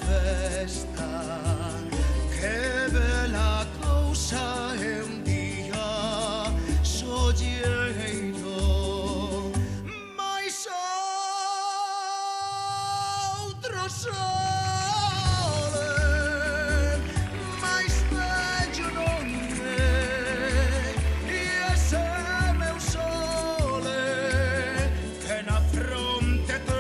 festa, che bella cosa è un dia soglieto, mai s'altro sole, mai sveglio non è, e se meu sole, che na fronte te.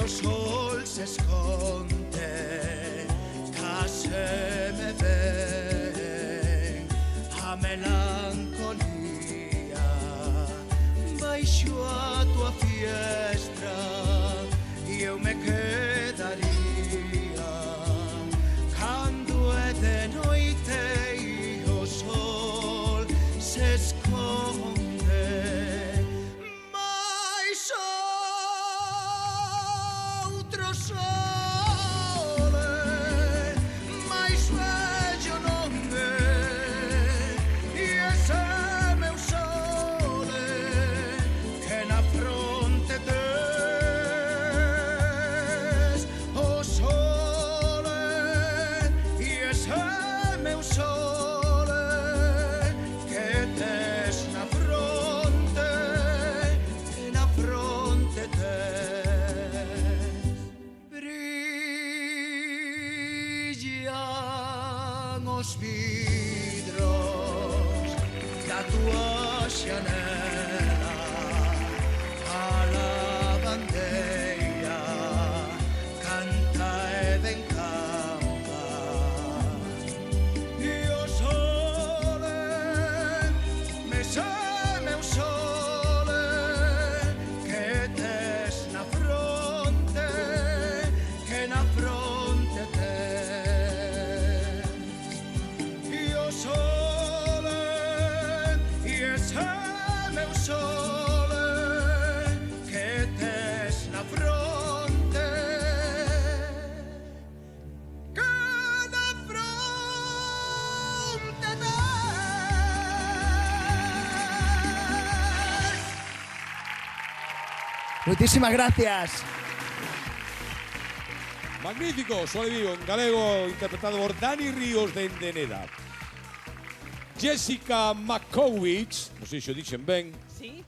Sol se esconde, case me ven a melancolía, baixo a tua fiestra e eu me quedaría, cando é de noite e o sol se esconde. Os vidros da tua Chanela a la bandeira canta e ben canta e o sole me chame o sole que tes na fronte que na fronte tes. Muchísimas gracias. Magnífico, Sole Vivo en galego, interpretado por Dani Ríos de Endeneda. Jessica Makowicz, non sei se o dixen ben. Sí.